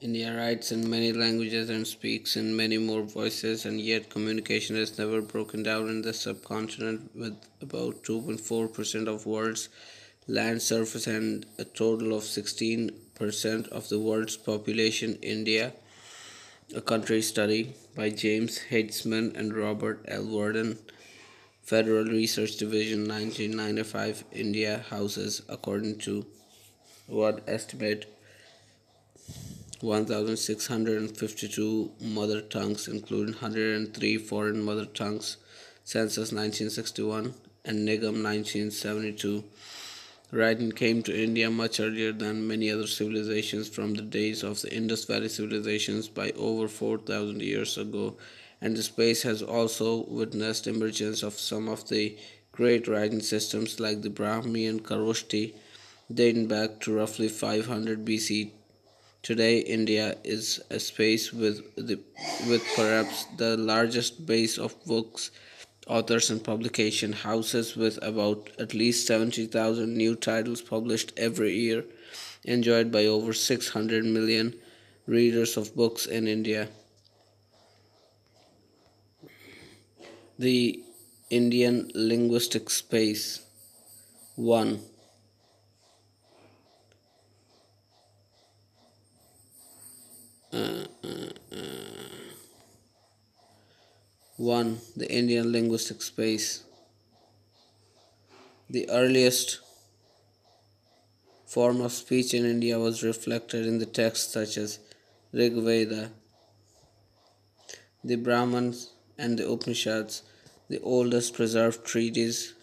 India writes in many languages and speaks in many more voices, and yet communication has never broken down in the subcontinent, with about 2.4% of world's land surface and a total of 16% of the world's population. India, a country study by James Heitzman and Robert L. Worden, Federal Research Division, 1995. India houses, according to what estimate, 1,652 mother tongues, including 103 foreign mother tongues, Census 1961 and Nigam 1972. Writing came to India much earlier than many other civilizations, from the days of the Indus Valley civilizations by over 4,000 years ago, and the space has also witnessed emergence of some of the great writing systems like the Brahmi and Kharoshthi, dating back to roughly 500 BC. Today, India is a space with perhaps the largest base of books, authors, and publication houses, with about at least 70,000 new titles published every year, enjoyed by over 600 million readers of books in India. The Indian linguistic space. 1. 1. The Indian linguistic space. The earliest form of speech in India was reflected in the texts such as Rig Veda, the Brahmans, and the Upanishads, the oldest preserved treatises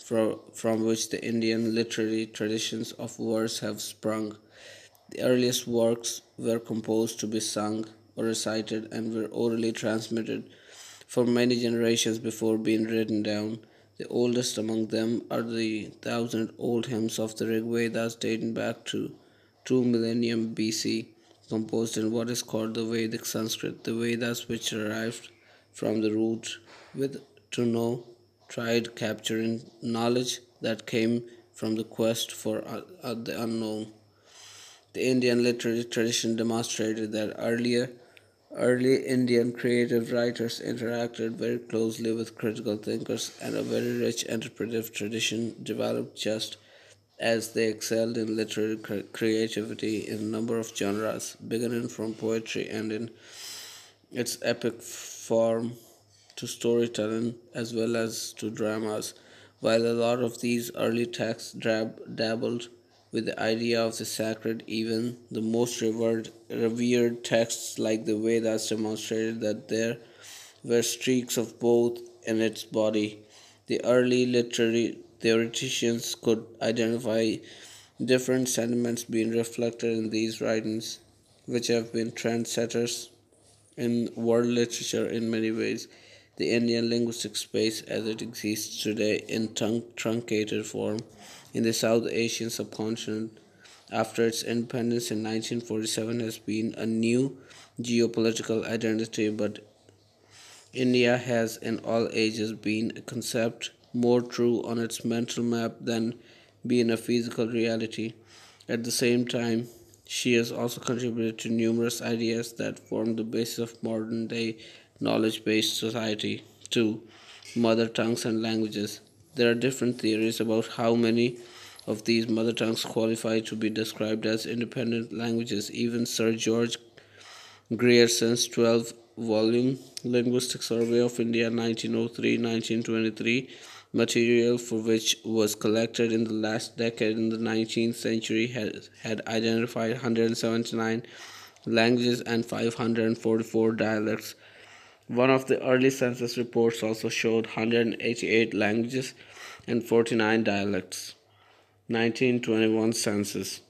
from which the Indian literary traditions of verse have sprung. The earliest works were composed to be sung or recited and were orally transmitted for many generations before being written down. The oldest among them are the thousand-old hymns of the Rig Vedas, dating back to 2 millennium BC, composed in what is called the Vedic Sanskrit. The Vedas, which derived from the root with to know, tried capturing knowledge that came from the quest for the unknown. The Indian literary tradition demonstrated that early Indian creative writers interacted very closely with critical thinkers, and a very rich interpretive tradition developed just as they excelled in literary creativity in a number of genres, beginning from poetry and in its epic form to storytelling as well as to dramas. While a lot of these early texts dabbled with the idea of the sacred, even the most revered texts like the Vedas demonstrated that there were streaks of both in its body. The early literary theoreticians could identify different sentiments being reflected in these writings, which have been trendsetters in world literature in many ways. The Indian linguistic space as it exists today in truncated form in the South Asian subcontinent after its independence in 1947 has been a new geopolitical identity, but India has in all ages been a concept more true on its mental map than being a physical reality. At the same time, she has also contributed to numerous ideas that form the basis of modern day knowledge based society. 2. Mother tongues and languages. There are different theories about how many of these mother tongues qualify to be described as independent languages. Even Sir George Grierson's 12-volume Linguistic Survey of India 1903-1923, material for which was collected in the last decade in the 19th century, had identified 179 languages and 544 dialects. One of the early census reports also showed 188 languages and 49 dialects. 1921 census.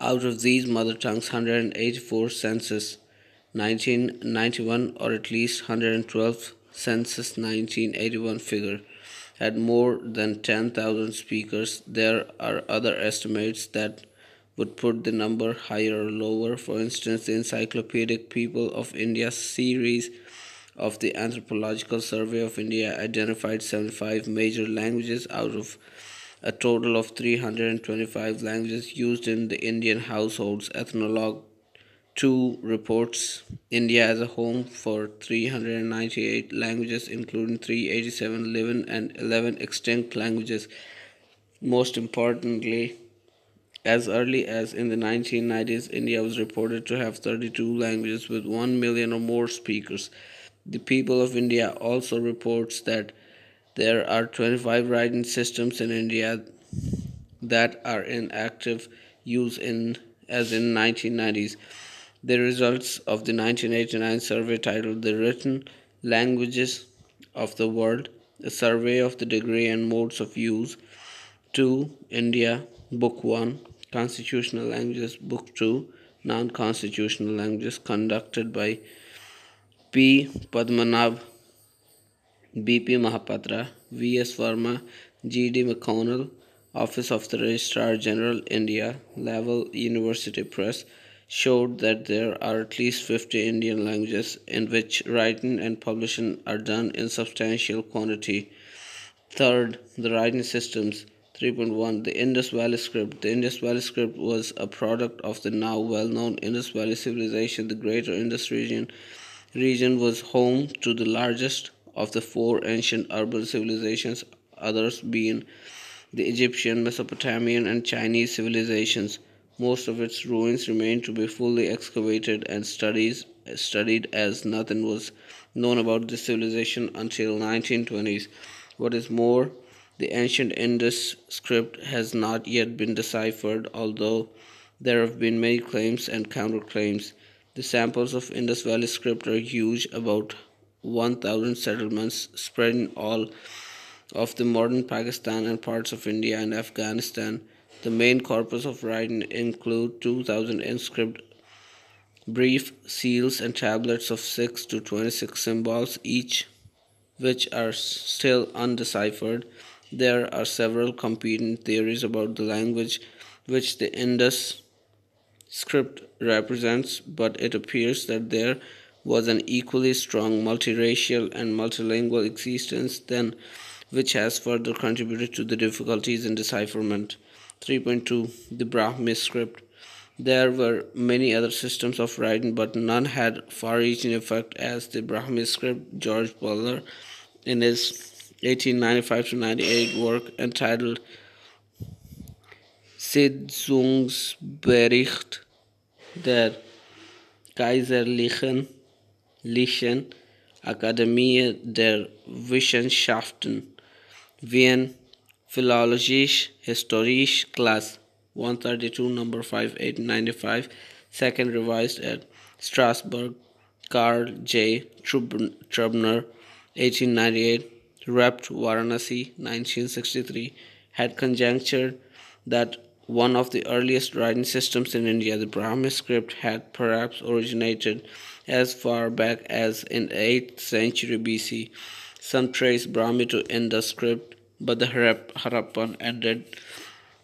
Out of these mother tongues, 184 census 1991, or at least 112 census 1981 figure, had more than 10,000 speakers. There are other estimates that would put the number higher or lower. For instance, the Encyclopedic People of India series of the Anthropological Survey of India identified 75 major languages out of a total of 325 languages used in the Indian households. Ethnologue 2 reports India as a home for 398 languages, including 387 living and 11 extinct languages. Most importantly, as early as in the 1990s, India was reported to have 32 languages with 1 million or more speakers. The People of India also reports that there are 25 writing systems in India that are in active use in as in 1990s. The results of the 1989 survey titled The Written Languages of the World, a survey of the degree and modes of use. 2. India, Book 1, Constitutional Languages, Book 2, Non Constitutional Languages, conducted by P. Padmanabh, B.P. Mahapatra, V.S. Verma, G.D. McConnell, Office of the Registrar General, India, Laval University Press, showed that there are at least 50 Indian languages in which writing and publishing are done in substantial quantity. Third, the writing systems. 3.1 The Indus Valley Script. The Indus Valley Script was a product of the now well known Indus Valley Civilization. The Greater Indus region was home to the largest of the four ancient urban civilizations, others being the Egyptian, Mesopotamian, and Chinese civilizations. Most of its ruins remain to be fully excavated and studied as nothing was known about this civilization until 1920s. What is more, the ancient Indus script has not yet been deciphered, although there have been many claims and counterclaims. The samples of Indus Valley script are huge, about 1,000 settlements spread in all of the modern Pakistan and parts of India and Afghanistan. The main corpus of writing include 2,000 inscribed brief seals and tablets of 6 to 26 symbols each, which are still undeciphered. There are several competing theories about the language which the Indus script represents, but it appears that there was an equally strong multiracial and multilingual existence then, which has further contributed to the difficulties in decipherment. 3.2 The Brahmi script. There were many other systems of writing, but none had far-reaching effect as the Brahmi script. George Butler, in his 1895 to 98 work entitled Sitzungsbericht der Kaiserlichen Akademie der Wissenschaften, Wien, Philologisch-Historisch Class 132, number 5, 1895, second revised at Strasbourg, Carl J. Trubner, 1898, Rept. Varanasi, 1963, had conjectured that one of the earliest writing systems in India, the Brahmi script, had perhaps originated as far back as in 8th century BC. Some trace Brahmi to Indus script, but the Harappan ended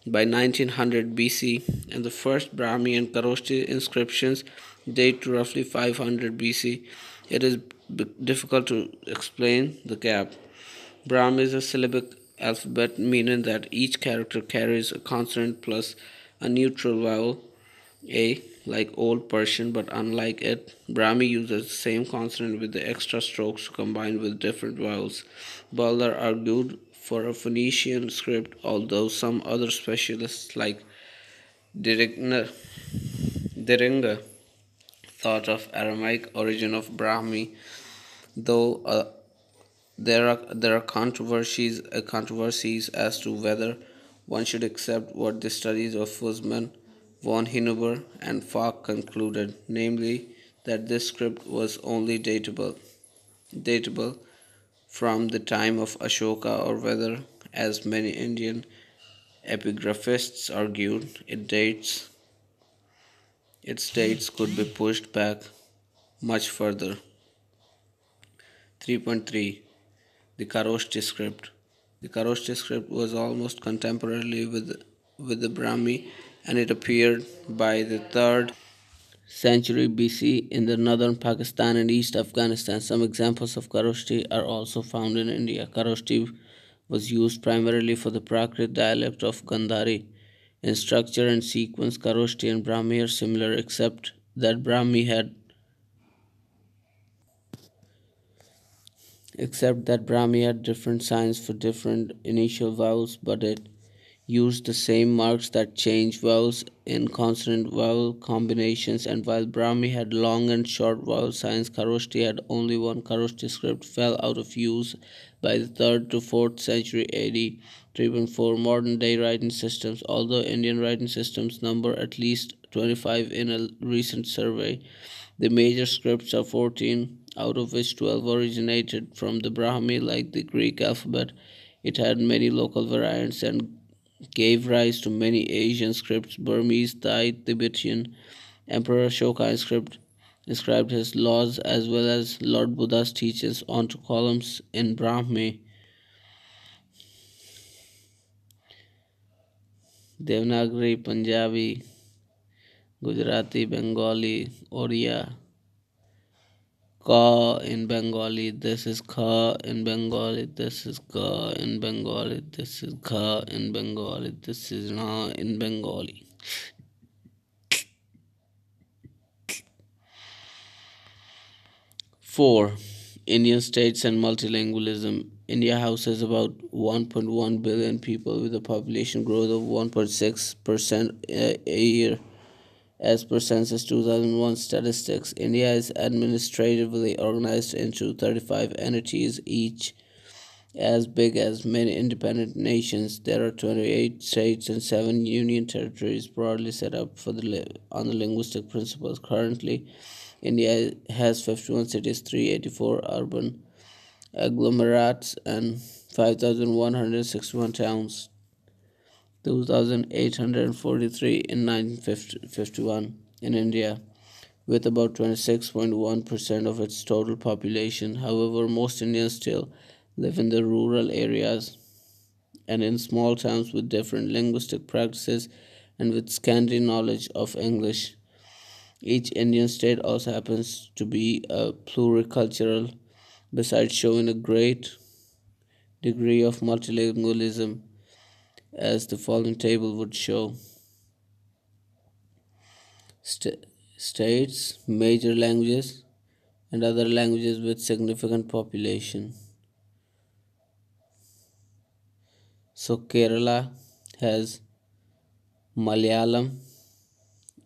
by 1900 BC, and the first Brahmi and Kharoshthi inscriptions date to roughly 500 BC. It is difficult to explain the gap. Brahmi is a syllabic alphabet, meaning that each character carries a consonant plus a neutral vowel, a, like Old Persian, but unlike it, Brahmi uses the same consonant with the extra strokes combined with different vowels. Butler argued for a Phoenician script, although some other specialists like Deringer thought of Aramaic origin of Brahmi, though there are controversies as to whether one should accept what the studies of Fussman, von Hinnuber, and Falk concluded, namely that this script was only datable from the time of Ashoka, or whether, as many Indian epigraphists argued, its dates could be pushed back much further. 3.3 The Kharoshthi script. The Kharoshthi script was almost contemporary with the Brahmi, and it appeared by the 3rd century BC in the northern Pakistan and East Afghanistan. Some examples of Kharoshthi are also found in India. Kharoshthi was used primarily for the Prakrit dialect of Gandhari. In structure and sequence, Kharoshthi and Brahmi are similar, except that Brahmi had except that Brahmi had different signs for different initial vowels, but it used the same marks that change vowels in consonant vowel combinations. And while Brahmi had long and short vowel signs, Kharoshthi had only one. Kharoshthi script fell out of use by the 3rd to 4th century AD. 3.4 Modern day writing systems. Although Indian writing systems number at least 25 in a recent survey, the major scripts are 14, out of which 12 originated from the Brahmi, like the Greek alphabet. It had many local variants and gave rise to many Asian scripts. Burmese, Thai, Tibetan. Emperor Ashoka inscribed his laws as well as Lord Buddha's teachings onto columns in Brahmi. Devanagari, Punjabi, Gujarati, Bengali, Oriya. Ka in Bengali, this is Kha in Bengali, this is Ka in Bengali, this is Kha in Bengali, this is Na in Bengali. 4. Indian states and multilingualism. India houses about 1.1 billion people with a population growth of 1.6% a year. As per Census 2001 statistics, India is administratively organized into 35 entities, each as big as many independent nations. There are 28 states and 7 union territories broadly set up on the linguistic principles. Currently, India has 51 cities, 384 urban agglomerates, and 5,161 towns, 2,843 in 1951 in India, with about 26.1% of its total population. However, most Indians still live in the rural areas and in small towns with different linguistic practices and with scanty knowledge of English. Each Indian state also happens to be a pluricultural, besides showing a great degree of multilingualism, as the following table would show. States, major languages, and other languages with significant population. So Kerala has Malayalam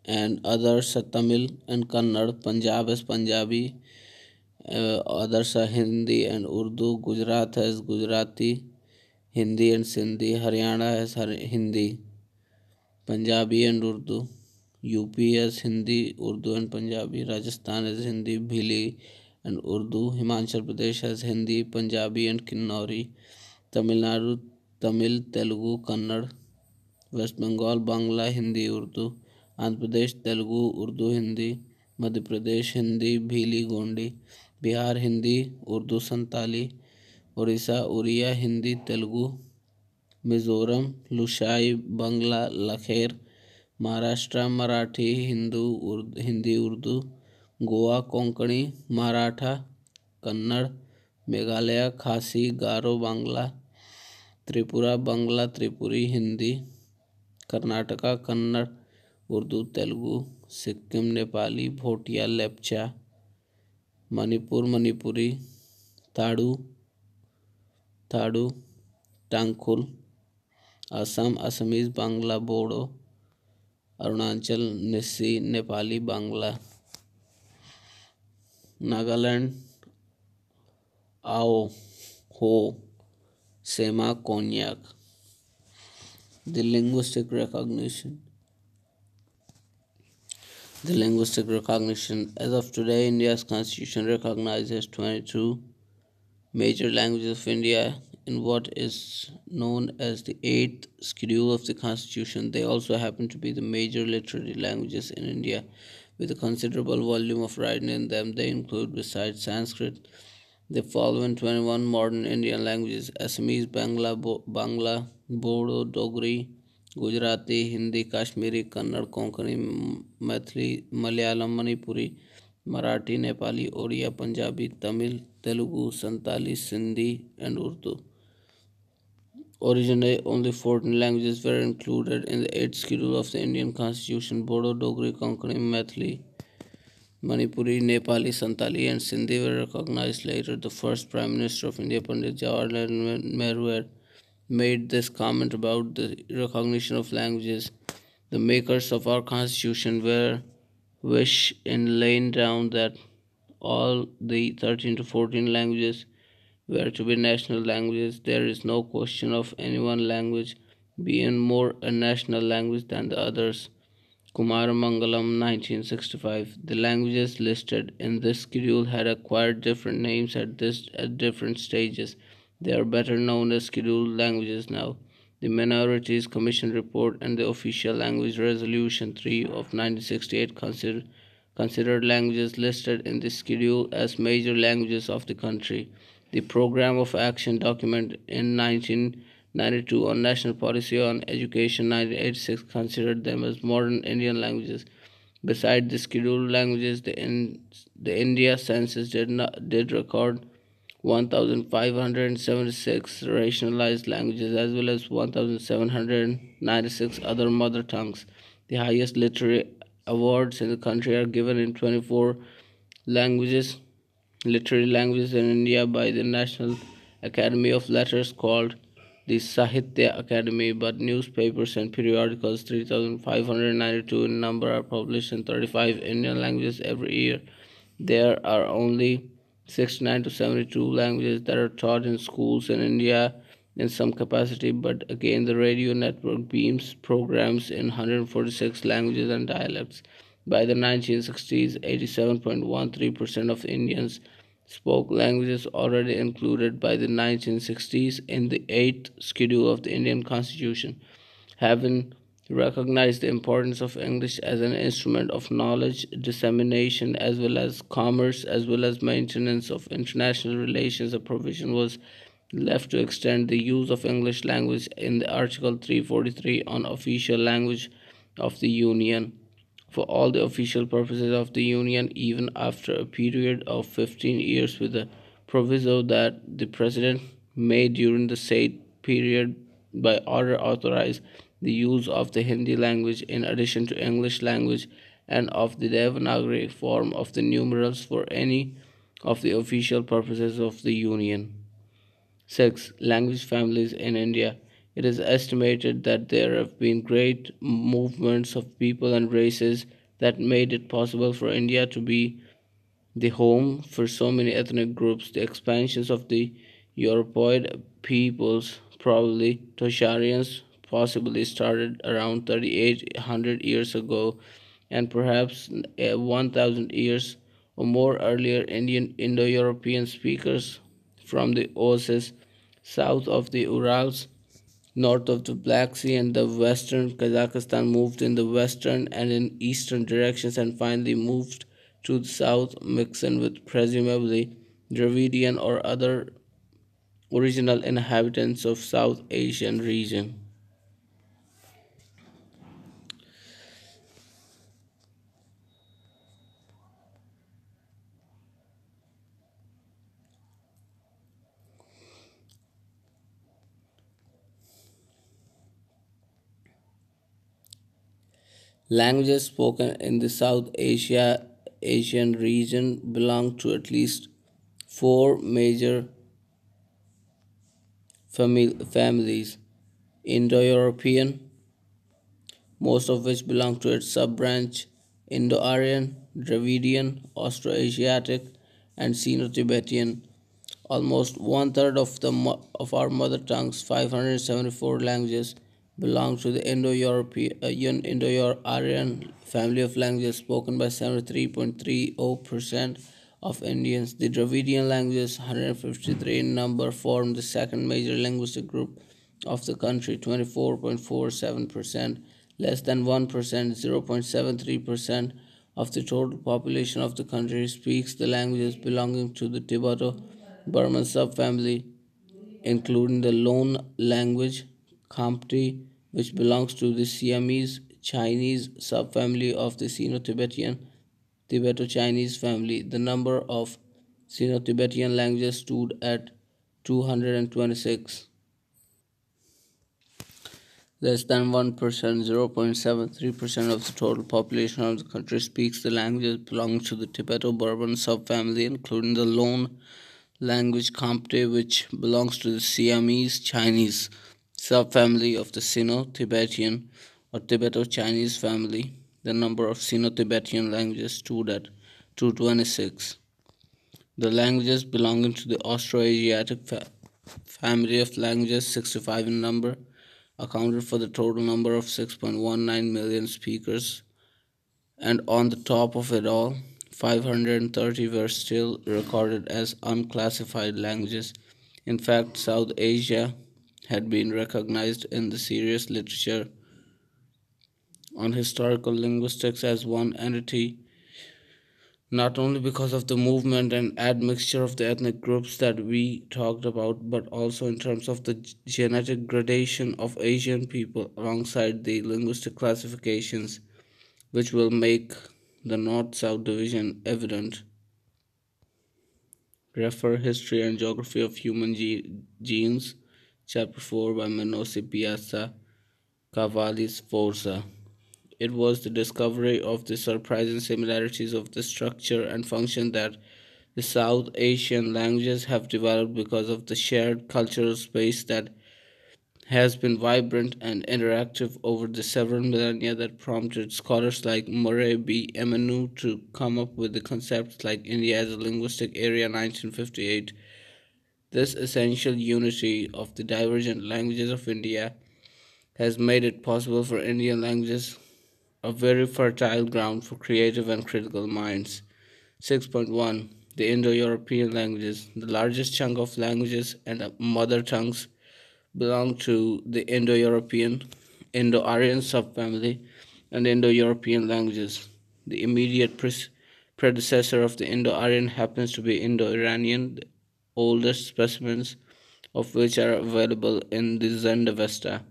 and others are Tamil and Kannada. Punjab has Punjabi, others are Hindi and Urdu. Gujarat has Gujarati, Hindi and Sindhi. Haryana has Hindi, Punjabi and Urdu. UP has Hindi, Urdu and Punjabi. Rajasthan has Hindi, Bhili and Urdu. Himachal Pradesh has Hindi, Punjabi and Kinnori. Tamil Nadu, Tamil, Telugu, Kannada. West Bengal, Bangla, Hindi, Urdu. Andhra Pradesh, Telugu, Urdu, Hindi. Madhya Pradesh, Hindi, Bhili, Gondi. Bihar, Hindi, Urdu, Santali. Orissa, Oriya, Hindi, Telugu. Mizoram, Lushai, Bangla, Lakher. Maharashtra Marathi Hindi Urdu. Goa Konkani Maratha Kannada. Meghalaya खासी गारो Bangla. Tripura Bangla Tripuri Hindi. Karnataka Kannada Urdu Telugu. Sikkim Nepali Bhotia Lepcha. Manipur Manipuri. थाडू थाडू टांगखुल. Assam Assamese Bangla Bodo. Arunachal निस्सी नेपाली बांग्ला. नागालैंड आओ हो सेमा Konyak. The linguistic recognition. The linguistic recognition. As of today, India's constitution recognizes 22 major languages of India in what is known as the 8th schedule of the constitution. They also happen to be the major literary languages in India with a considerable volume of writing in them. They include, besides Sanskrit, the following 21 modern Indian languages: Assamese, Bangla, Bodo, Dogri, Gujarati, Hindi, Kashmiri, Kannada, Konkani, Maithili, Malayalam, Manipuri, Marathi, Nepali, Oriya, Punjabi, Tamil, Telugu, Santali, Sindhi, and Urdu. Originally, only 14 languages were included in the 8th schedule of the Indian Constitution: Bodo, Dogri, Konkani, Maithili, Manipuri, Nepali, Santali, and Sindhi were recognized later. The first Prime Minister of India, Pandit Jawaharlal Nehru, had made this comment about the recognition of languages. The makers of our constitution were wish in laying down that all the 13 to 14 languages were to be national languages. There is no question of any one language being more a national language than the others. Kumaramangalam 1965. The languages listed in this schedule had acquired different names at different stages. They are better known as scheduled languages now. The Minorities Commission report and the official language resolution 3 of 1968 considered languages listed in the schedule as major languages of the country. The Program of Action document in 1992 on National Policy on Education 1986 considered them as modern Indian languages. Besides the scheduled languages, the India census did record 1,576 rationalized languages as well as 1,796 other mother tongues. The highest literary awards in the country are given in 24 languages, literary languages in India by the National Academy of Letters called the Sahitya Academy, but newspapers and periodicals 3,592 in number are published in 35 Indian languages every year. There are only 69 to 72 languages that are taught in schools in India in some capacity, but again, the radio network beams programs in 146 languages and dialects. By the 1960s, 87.13% of Indians spoke languages already included by the 1960s in the 8th schedule of the Indian Constitution. Having recognized the importance of English as an instrument of knowledge dissemination as well as commerce as well as maintenance of international relations, a provision was left to extend the use of English language in the Article 343 on official language of the Union for all the official purposes of the Union, even after a period of 15 years, with the proviso that the President may, during the said period, by order authorize the use of the Hindi language in addition to English language and of the Devanagari form of the numerals for any of the official purposes of the Union. 6. Language families in India. It is estimated that there have been great movements of people and races that made it possible for India to be the home for so many ethnic groups. The expansions of the European peoples, probably Tocharians, possibly started around 3,800 years ago, and perhaps 1,000 years or more earlier. Indian Indo-European speakers from the oasis south of the Urals, north of the Black Sea and the western Kazakhstan moved in the western and in eastern directions and finally moved to the south, mixing with presumably Dravidian or other original inhabitants of South Asian region. Languages spoken in the Asian region belong to at least four major families: Indo-European, most of which belong to its sub-branch Indo-Aryan, Dravidian, Austroasiatic, and Sino-Tibetan. Almost one third of of our mother tongues, 574 languages, belong to the Indo-Aryan family of languages spoken by 73.30% of Indians. The Dravidian languages, 153 in number, form the second major linguistic group of the country, 24.47%, less than 1%, 0.73% of the total population of the country speaks the languages belonging to the Tibeto Burman subfamily, including the Lone language, Khamti, which belongs to the Siamese Chinese subfamily of the Sino-Tibetan Tibeto-Chinese family. The number of Sino-Tibetan languages stood at 226. Less than 1%, 0.73% of the total population of the country speaks the languages belonging to the Tibeto-Burman subfamily, including the lone language Kamte, which belongs to the Siamese Chinese subfamily of the Sino-Tibetan or Tibeto-Chinese family. The number of Sino-Tibetan languages stood at 226. The languages belonging to the Austroasiatic family of languages, 65 in number, accounted for the total number of 6.19 million speakers, and on the top of it all, 530 were still recorded as unclassified languages. In fact, South Asia had been recognized in the serious literature on historical linguistics as one entity, not only because of the movement and admixture of the ethnic groups that we talked about, but also in terms of the genetic gradation of Asian people alongside the linguistic classifications, which will make the North South division evident. Refer History and Geography of Human Genes, Chapter 4 by Menosi Piazza Cavalli Sforza. It was the discovery of the surprising similarities of the structure and function that the South Asian languages have developed because of the shared cultural space that has been vibrant and interactive over the several millennia that prompted scholars like Murray B. Emanu to come up with the concepts like India as a linguistic area 1958. This essential unity of the divergent languages of India has made it possible for Indian languages a very fertile ground for creative and critical minds. 6.1 The Indo European languages. The largest chunk of languages and mother tongues belong to the Indo European, Indo Aryan subfamily, and Indo European languages. The immediate predecessor of the Indo Aryan happens to be Indo Iranian, the oldest specimens of which are available in the Zend-Avesta.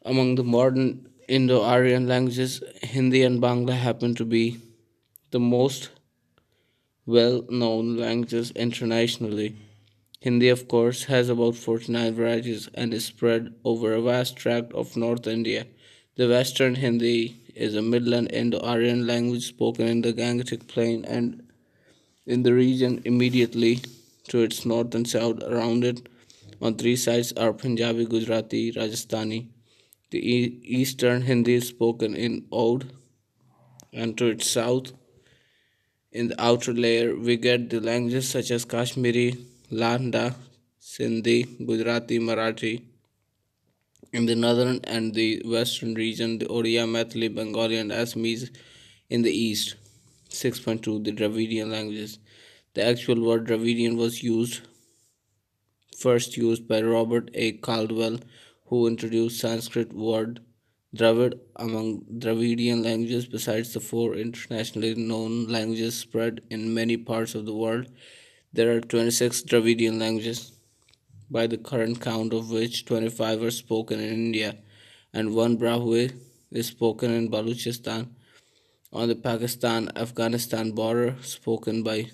Among the modern Indo Aryan languages, Hindi and Bangla happen to be the most well known languages internationally. Hindi, of course, has about 49 varieties and is spread over a vast tract of North India. The Western Hindi is a Midland Indo Aryan language spoken in the Gangetic Plain and in the region immediately to its north and south around it. On three sides are Punjabi, Gujarati, Rajasthani. The Eastern Hindi is spoken in Oudh, and to its south, in the outer layer, we get the languages such as Kashmiri, Landa, Sindhi, Gujarati, Marathi. In the northern and the western region, the Odia, Maithili, Bengali, and Assamese in the east. 6.2 The Dravidian languages. The actual word Dravidian was first used by Robert A. Caldwell, who introduced Sanskrit word Dravid among Dravidian languages. Besides the four internationally known languages spread in many parts of the world, there are 26 Dravidian languages, by the current count of which 25 are spoken in India and one Brahmi is spoken in Balochistan on the Pakistan-Afghanistan border, spoken by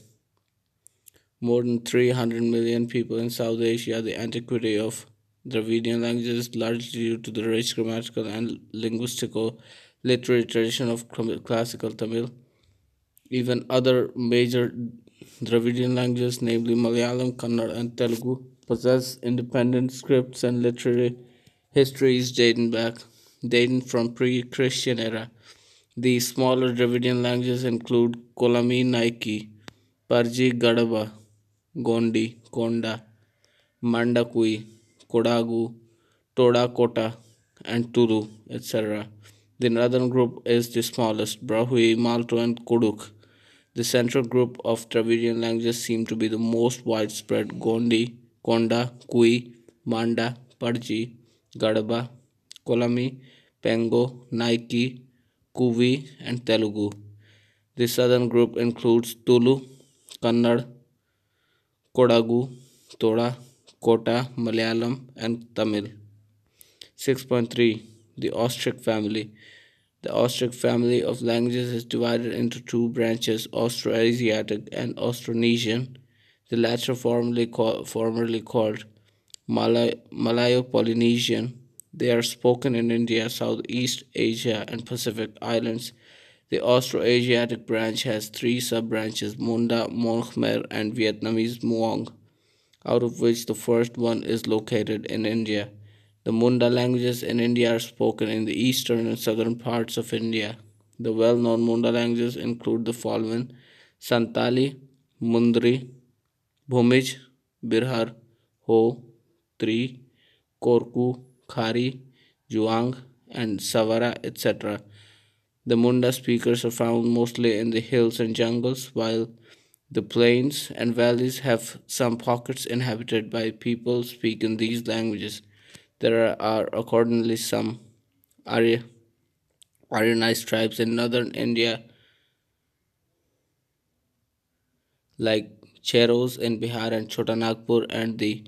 more than 300 million people in South Asia. The antiquity of Dravidian languages is largely due to the rich grammatical and linguistical literary tradition of classical Tamil. Even other major Dravidian languages, namely Malayalam, Kannada, and Telugu, possess independent scripts and literary histories dating from pre-Christian era. The smaller Dravidian languages include Kolami Naiki, Parji Gadaba, Gondi, Konda, Mandakui, Kodagu, Toda Kota, and Turu, etc. The northern group is the smallest, Brahui, Malto, and Kuduk. The central group of Dravidian languages seem to be the most widespread: Gondi, Konda, Kui, Manda, Parji, Gadaba, Kolami, Pengo, Naiki, Kuvi, and Telugu. The southern group includes Tulu, Kannada, Kodagu, Toda, Kota, Malayalam, and Tamil. 6.3 The Austric family. The Austric family of languages is divided into two branches, Austroasiatic and Austronesian, the latter formerly called Malayo-Polynesian. They are spoken in India, Southeast Asia, and Pacific Islands. The Austroasiatic branch has three sub-branches: Munda, Mon-Khmer, and Vietnamese Muong, out of which the first one is located in India. The Munda languages in India are spoken in the eastern and southern parts of India. The well known Munda languages include the following: Santali, Mundri, Bhumij, Birhar, Ho, Tri, Korku, Khari, Juang, and Savara, etc. The Munda speakers are found mostly in the hills and jungles, while the plains and valleys have some pockets inhabited by people speaking these languages. There are accordingly some Aryanized tribes in northern India, like Cheros in Bihar and Chotanagpur, and the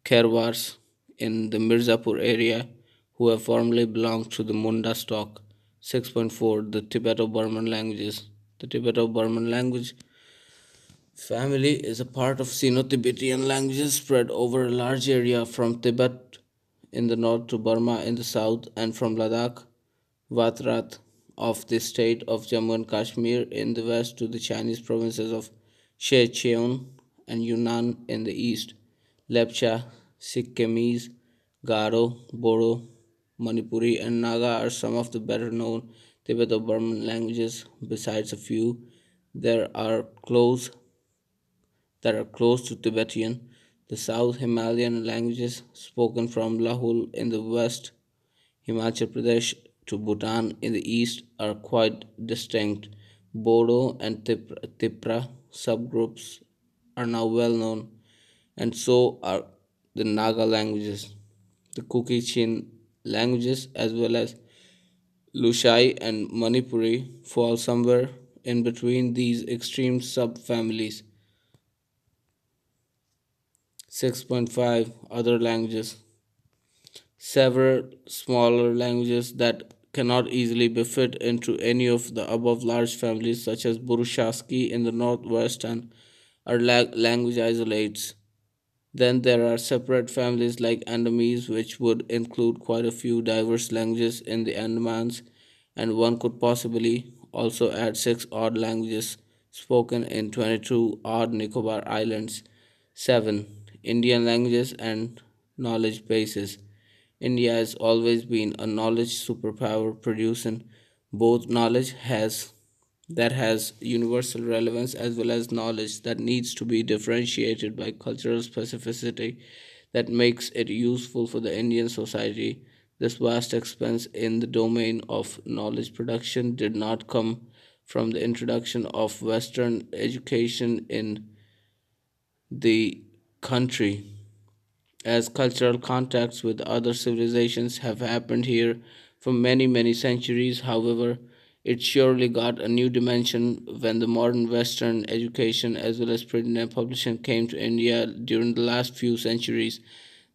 Kherwars in the Mirzapur area, who have formerly belonged to the Munda stock. 6.4 The Tibeto Burman languages. The Tibeto Burman language family is a part of Sino Tibetan languages spread over a large area from Tibet in the north to Burma in the south, and from Ladakh, Watrat of the state of Jammu and Kashmir in the west to the Chinese provinces of Zhejiang and Yunnan in the east. Lepcha, Sikkimese, Garo, Bodo, Manipuri, and Naga are some of the better known Tibeto Burman languages. Besides a few, there are close that are close to Tibetan. The South Himalayan languages spoken from Lahul in the west, Himachal Pradesh to Bhutan in the east are quite distinct. Bodo and Tipra subgroups are now well known, and so are the Naga languages. The Kuki-Chin languages, as well as Lushai and Manipuri, fall somewhere in between these extreme subfamilies. 6.5 Other languages. Several smaller languages that cannot easily be fit into any of the above large families, such as Burushaski in the northwest, and are language isolates. Then there are separate families like Andamese, which would include quite a few diverse languages in the Andamans, and one could possibly also add six odd languages spoken in 22 odd Nicobar Islands. 7. Indian languages and knowledge bases. India has always been a knowledge superpower, producing both knowledge has that has universal relevance as well as knowledge that needs to be differentiated by cultural specificity that makes it useful for the Indian society. This vast expense in the domain of knowledge production did not come from the introduction of Western education in the country, as cultural contacts with other civilizations have happened here for many, many centuries. However, it surely got a new dimension when the modern Western education as well as printing and publishing came to India during the last few centuries.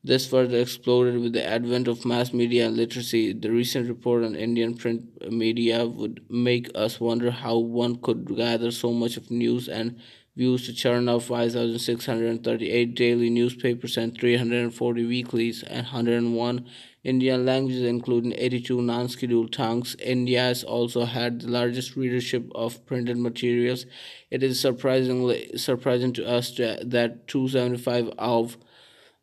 This further exploded with the advent of mass media and literacy. The recent report on Indian print media would make us wonder how one could gather so much of news and views to churn out 5,638 daily newspapers and 340 weeklies and 101 Indian languages, including 82 non scheduled tongues. India has also had the largest readership of printed materials. It is surprising to us that 275 of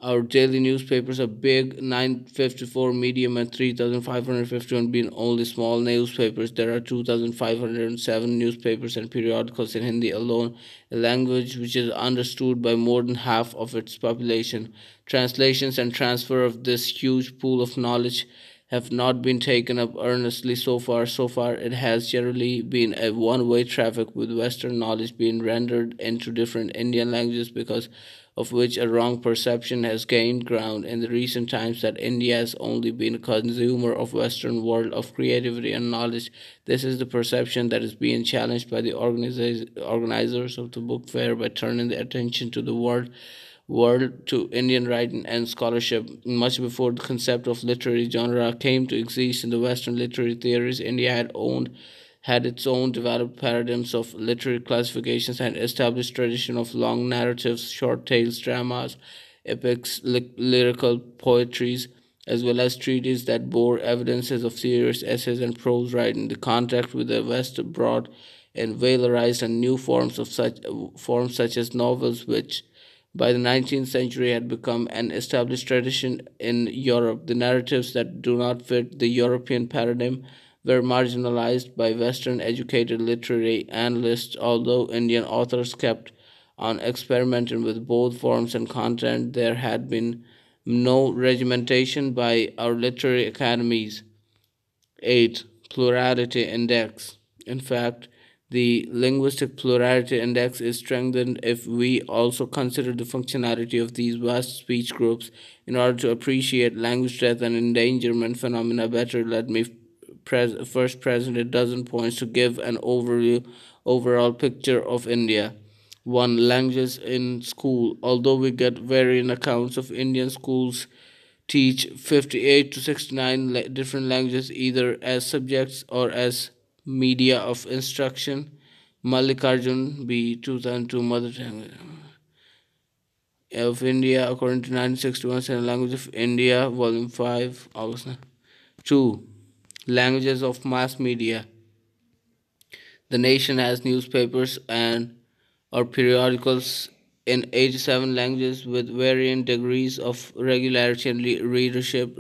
our daily newspapers are big, 954 medium, and 3,551 being only small newspapers. There are 2,507 newspapers and periodicals in Hindi alone, a language which is understood by more than half of its population. Translations and transfer of this huge pool of knowledge have not been taken up earnestly so far. So far, it has generally been a one way traffic, with Western knowledge being rendered into different Indian languages, because of which a wrong perception has gained ground in the recent times that India has only been a consumer of Western world of creativity and knowledge. This is the perception that is being challenged by the organizers of the book fair by turning the attention to the world to Indian writing and scholarship. Much before the concept of literary genre came to exist in the Western literary theories, India had its own developed paradigms of literary classifications and established tradition of long narratives, short tales, dramas, epics, lyrical poetries, as well as treatises that bore evidences of serious essays and prose writing. The contact with the West brought and valorized and new forms such as novels, which by the 19th century had become an established tradition in Europe. The narratives that do not fit the European paradigm were marginalized by Western educated literary analysts, although Indian authors kept on experimenting with both forms and content. There had been no regimentation by our literary academies. 8. Plurality Index. In fact, the linguistic plurality index is strengthened if we also consider the functionality of these vast speech groups. In order to appreciate language death and endangerment phenomena better, let me first present a dozen points to give an overall picture of India. 1. Languages in school. Although we get varying accounts of Indian schools teach 58 to 69 different languages either as subjects or as media of instruction. Mallikarjun B. 2002 Mother Tongue of India, according to 1961 Senate Language of India, Volume 5, August 2. Languages of mass media. The nation has newspapers and or periodicals in 87 languages with varying degrees of regularity and readership.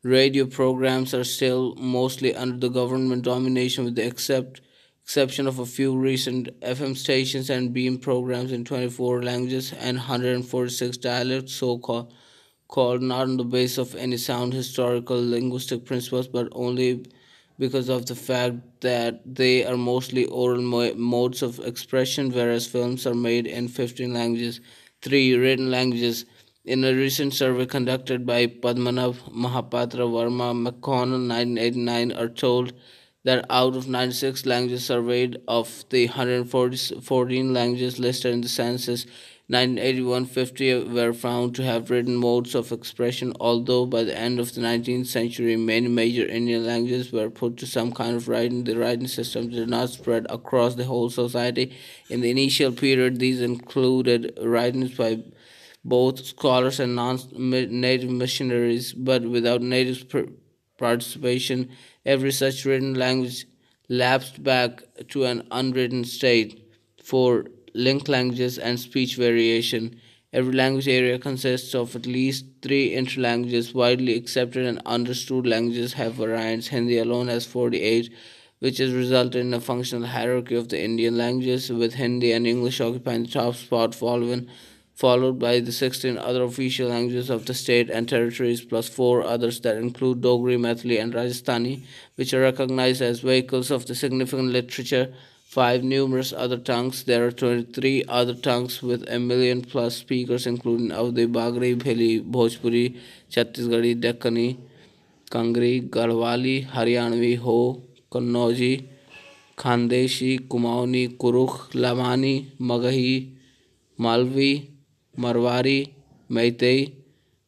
Radio programs are still mostly under the government domination, with the exception of a few recent FM stations and beam programs in 24 languages and 146 dialects, so called not on the basis of any sound historical linguistic principles, but only because of the fact that they are mostly oral modes of expression, whereas films are made in 15 languages. 3. Written languages. In a recent survey conducted by Padmanabh Mahapatra Verma McConnell 1989 are told that out of 96 languages surveyed of the 114 languages listed in the census 1981, 50 were found to have written modes of expression, although by the end of the 19th century many major Indian languages were put to some kind of writing. The writing system did not spread across the whole society. In the initial period, these included writings by both scholars and non-native missionaries, but without native participation, every such written language lapsed back to an unwritten state. 4. Linked languages and speech variation. Every language area consists of at least three interlanguages. Widely accepted and understood languages have variants. Hindi alone has 48, which has resulted in a functional hierarchy of the Indian languages, with Hindi and English occupying the top spot, followed by the 16 other official languages of the state and territories, plus four others that include Dogri, Maithili, and Rajasthani, which are recognized as vehicles of the significant literature. 5. Numerous other tongues. There are 23 other tongues with a million plus speakers, including Avdi, Bagri, Bheli, Bhojpuri, Chhattisgarhi, Deccani, Kangri, Garhwali, Haryanvi, Ho, Kannauji, Khandeshi, Kumaoni, Kurukh, Lamani, Magahi, Malvi, Marwari, Meitei,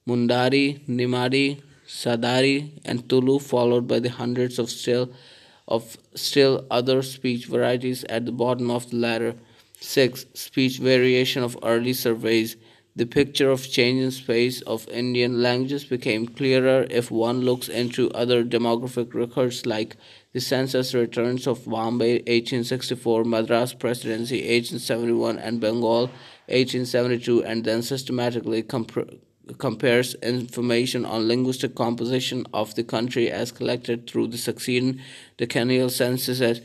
Mundari, Nimadi, Sadari, and Tulu, followed by the hundreds of still other speech varieties at the bottom of the ladder. 6. Speech variation of early surveys. The picture of change in space of Indian languages became clearer if one looks into other demographic records like the census returns of Bombay 1864, Madras Presidency 1871, and Bengal 1872, and then systematically compares information on linguistic composition of the country as collected through the succeeding decennial censuses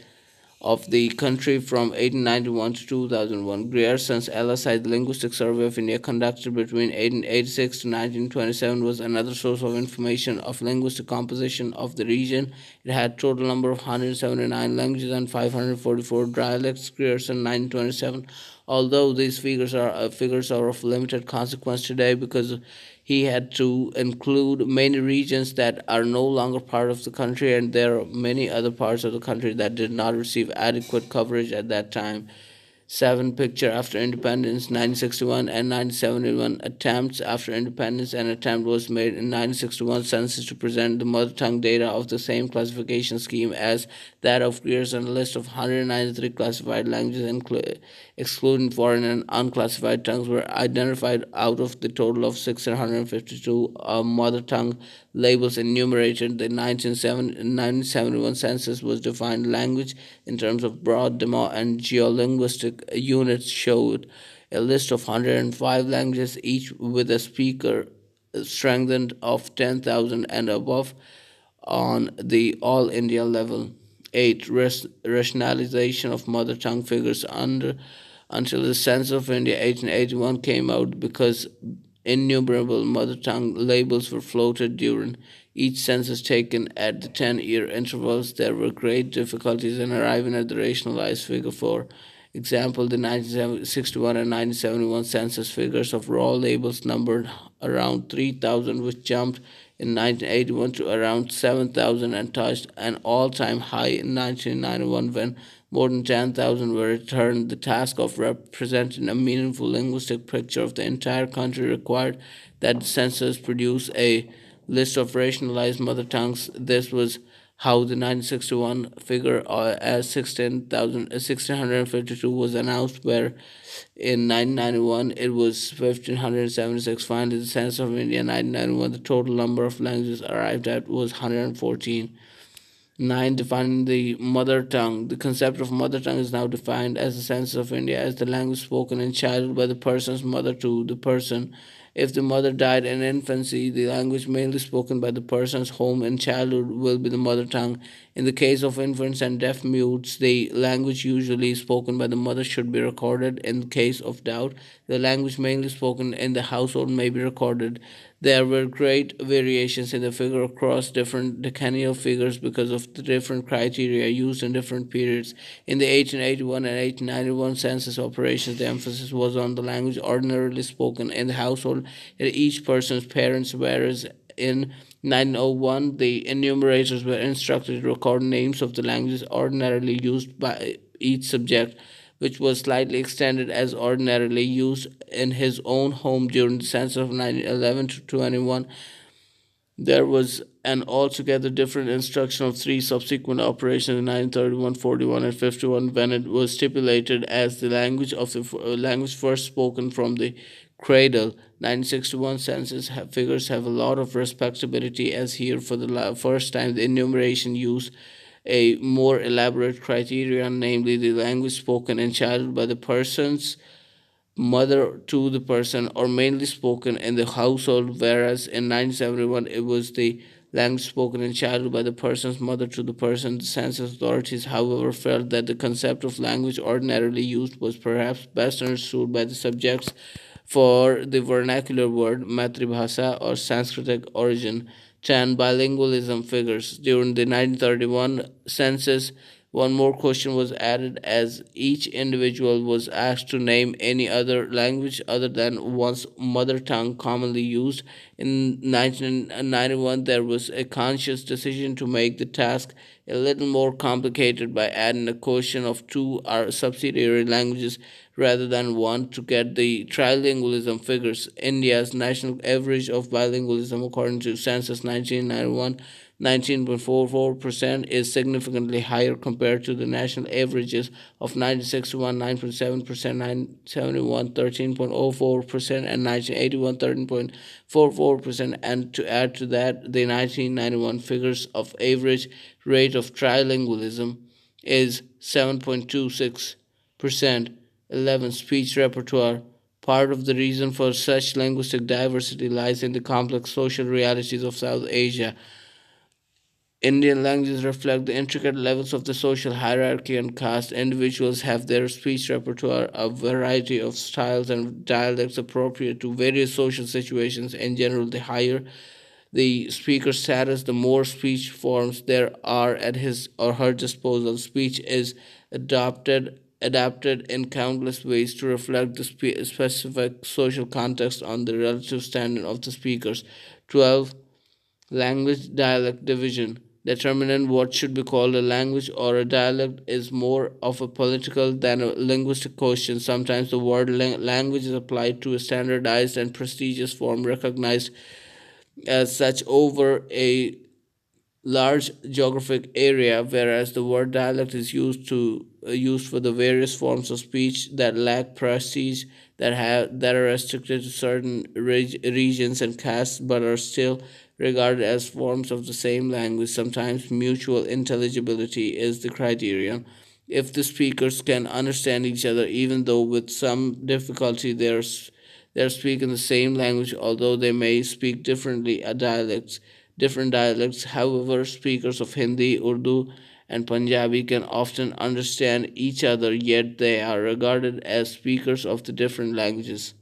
of the country from 1891 to 2001. Grierson's LSI, the Linguistic Survey of India, conducted between 1886 to 1927, was another source of information of linguistic composition of the region. It had total number of 179 languages and 544 dialects. Grierson 1927. Although these figures are of limited consequence today because he had to include many regions that are no longer part of the country, and there are many other parts of the country that did not receive adequate coverage at that time. 7 picture after independence 1961 and 1971 attempts after independence. An attempt was made in 1961 census to present the mother tongue data of the same classification scheme as that of Greer's on a list of 193 classified languages, excluding foreign and unclassified tongues, were identified out of the total of 652 mother tongue labels enumerated. The 1971 census was defined language in terms of broad demo and geolinguistic units, showed a list of 105 languages, each with a speaker strengthened of 10,000 and above on the all India level. 8. Rationalization of mother tongue figures until the Census of India 1881 came out, because innumerable mother tongue labels were floated during each census taken at the 10-year intervals. There were great difficulties in arriving at the rationalized figure. For example, the 1961 and 1971 census figures of raw labels numbered around 3,000, which jumped in 1981 to around 7,000 and touched an all-time high in 1991 when more than 10,000 were returned. The task of representing a meaningful linguistic picture of the entire country required that the census produce a list of rationalized mother tongues. This was how the 1961 figure as 1652 was announced, where in 1991 it was 1576. Finally, the Census of India 1991, the total number of languages arrived at was 114. 9. Defining the mother tongue. The concept of mother tongue is now defined as the Census of India as the language spoken in childhood by the person's mother to the person. If the mother died in infancy, the language mainly spoken by the person's home in childhood will be the mother tongue. In the case of infants and deaf mutes, the language usually spoken by the mother should be recorded. In the case of doubt, the language mainly spoken in the household may be recorded. There were great variations in the figure across different decennial figures because of the different criteria used in different periods. In the 1881 and 1891 census operations, the emphasis was on the language ordinarily spoken in the household at each person's parents, whereas in 1901 the enumerators were instructed to record names of the languages ordinarily used by each subject, which was slightly extended as ordinarily used in his own home during the census of 1911 to 21. There was an altogether different instruction of three subsequent operations in 1931, 41, and 51, when it was stipulated as the language of the language first spoken from the cradle. 1961 census figures have a lot of respectability, as here for the first time the enumeration used a more elaborate criterion, namely the language spoken in childhood by the person's mother to the person, or mainly spoken in the household, whereas in 1971 it was the language spoken in childhood by the person's mother to the person. The census authorities, however, felt that the concept of language ordinarily used was perhaps best understood by the subjects for the vernacular word Matribhasa or Sanskritic origin. 10. Bilingualism figures. During the 1931 census, one more question was added, as each individual was asked to name any other language other than one's mother tongue commonly used. In 1991, there was a conscious decision to make the task a little more complicated by adding a question of two subsidiary languages rather than one to get the trilingualism figures. India's national average of bilingualism, according to Census 1991, 19.44%, is significantly higher compared to the national averages of 1961, 9.7%, 1971, 13.04%, and 1981, 13.44%. And to add to that, the 1991 figures of average rate of trilingualism is 7.26%. 11. Speech repertoire. Part of the reason for such linguistic diversity lies in the complex social realities of South Asia. Indian languages reflect the intricate levels of the social hierarchy and caste. Individuals have their speech repertoire, a variety of styles and dialects appropriate to various social situations. In general, the higher the speaker's status, the more speech forms there are at his or her disposal. Speech is adapted in countless ways to reflect the specific social context on the relative standing of the speakers. 12. Language dialect division. determining what should be called a language or a dialect is more of a political than a linguistic question. Sometimes the word language is applied to a standardized and prestigious form recognized as such over a large geographic area, whereas the word dialect is used for the various forms of speech that lack prestige, that are restricted to certain regions and castes, but are still regarded as forms of the same language. Sometimes mutual intelligibility is the criterion. If the speakers can understand each other, even though with some difficulty, they are speaking the same language, although they may speak differently. A dialects Different dialects, however, speakers of Hindi, Urdu, and Punjabi can often understand each other, yet they are regarded as speakers of the different languages.